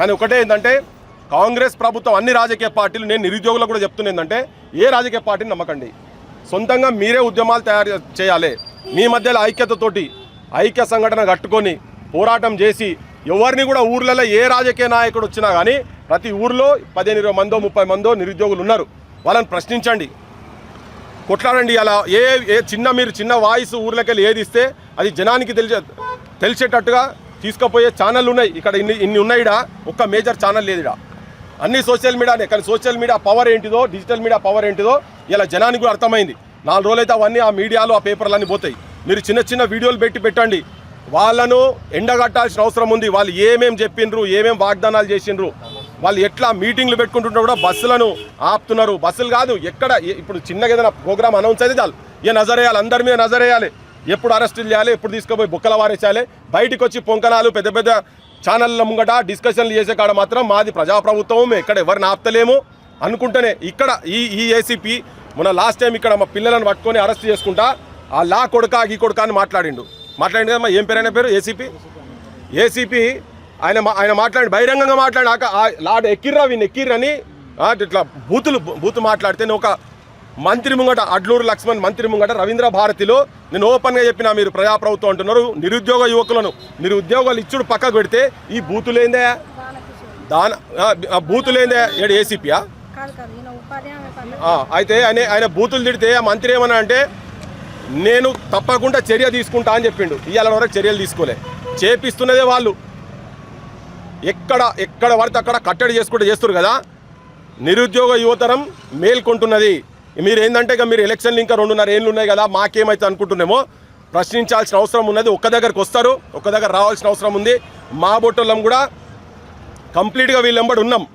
కానీ ఒకటే ఏంటంటే కాంగ్రెస్ ప్రభుత్వం అన్ని రాజకీయ పార్టీలు, నేను నిరుద్యోగులకు కూడా చెప్తున్నా ఏంటంటే ఏ రాజకీయ పార్టీని నమ్మకండి, సొంతంగా మీరే ఉద్యమాలు తయారు చేయాలి. మీ మధ్యలో ఐక్యతతోటి ఐక్య సంఘటన కట్టుకొని పోరాటం చేసి ఎవరిని కూడా ఊర్లలో ఏ రాజకీయ నాయకుడు వచ్చినా కానీ ప్రతి ఊర్లో 15-20 మందో 30 మందో నిరుద్యోగులు ఉన్నారు, వాళ్ళని ప్రశ్నించండి, కొట్లాడండి. అలా మీరు చిన్న వాయిస్ ఊర్లోకి వెళ్ళి ఏది ఇస్తే అది జనానికి తెలిసేటట్టుగా తీసుకుపోయే ఛానళ్ళు ఉన్నాయి. ఇక్కడ ఇన్ని ఉన్నాయిడా, ఒక్క మేజర్ ఛానల్ లేదుడా, అన్ని సోషల్ మీడియానే. కానీ సోషల్ మీడియా పవర్ ఏంటిదో, డిజిటల్ మీడియా పవర్ ఏంటిదో ఇలా జనానికి కూడా అర్థమైంది. 4 రోజులైతే అవన్నీ ఆ మీడియాలో ఆ పేపర్లన్నీ పోతాయి. మీరు చిన్న వీడియోలు పెట్టండి, వాళ్ళను ఎండగట్టాల్సిన అవసరం ఉంది. వాళ్ళు ఏమేం చెప్పిండ్రు, ఏమేం వాగ్దానాలు చేసిండ్రు, వాళ్ళు ఎట్లా మీటింగ్లు పెట్టుకుంటుంటే కూడా బస్సులను ఆపుతున్నారు. బస్సులు కాదు, ఎక్కడ ఇప్పుడు చిన్నగా ఏదైనా ప్రోగ్రామ్ అనౌన్స్ అయితే చాలు ఇక నజరేయాలి, అందరి మీద నజరేయాలి, ఎప్పుడు అరెస్టులు చేయాలి, ఎప్పుడు తీసుకుపోయి బుక్కల వారేసేయాలి. బయటికి వచ్చి పొంకనాలు పెద్ద ఛానళ్ళ ముంగట డిస్కషన్లు చేసే కాడ మాత్రం మాది ప్రజాప్రభుత్వం, ఎక్కడ ఎవరిని ఆపుతలేము అనుకుంటేనే ఇక్కడ ఈ ఏసీపీ మొన్న లాస్ట్ టైం ఇక్కడ మా పిల్లలను పట్టుకొని అరెస్ట్ చేసుకుంటా ఆ లా కొడుక ఈ కొడుక అని మాట్లాడిండు కదమ్మా. ఏం పేరు ఆయన పేరు? ఏసీపీ ఆయన మాట్లాడి బహిరంగంగా మాట్లాడి లాడ్ ఎక్కిర్రని ఇట్లా బూతు మాట్లాడితే నేను ఒక మంత్రి ముంగట అడ్లూరు లక్ష్మణ్ మంత్రి ముంగట రవీంద్ర భారతిలో నేను ఓపెన్గా చెప్పినా మీరు ప్రజాప్రభుత్వం అంటున్నారు, నిరుద్యోగ యువకులను మీరు ఉద్యోగాలు ఇచ్చుడు పక్కకు పెడితే ఈ బూతులేందే బూతులేందే ఏడు ఏసీపీయా? అయితే ఆయన బూతులు తిడితే ఆ మంత్రి ఏమన్నా అంటే నేను తప్పకుండా చర్య తీసుకుంటా అని చెప్పిండు. ఇవాళ వరకు చర్యలు తీసుకోలే, చేపిస్తున్నదే వాళ్ళు. ఎక్కడ పడితే అక్కడ కట్టడి చేస్తారు కదా. నిరుద్యోగ యువతరం మేల్కొంటున్నది. మీరు ఏంటంటే ఇక మీరు ఎలక్షన్లు ఇంకా 2.5 ఏళ్ళు ఉన్నాయి కదా, మాకేమైతే అనుకుంటున్నామో ప్రశ్నించాల్సిన అవసరం ఉన్నది. ఒక్క దగ్గరకు వస్తారు, ఒక్క దగ్గర రావాల్సిన అవసరం ఉంది. మా బొట్టోళ్ళం కూడా కంప్లీట్గా వీళ్ళెంబడి ఉన్నాం.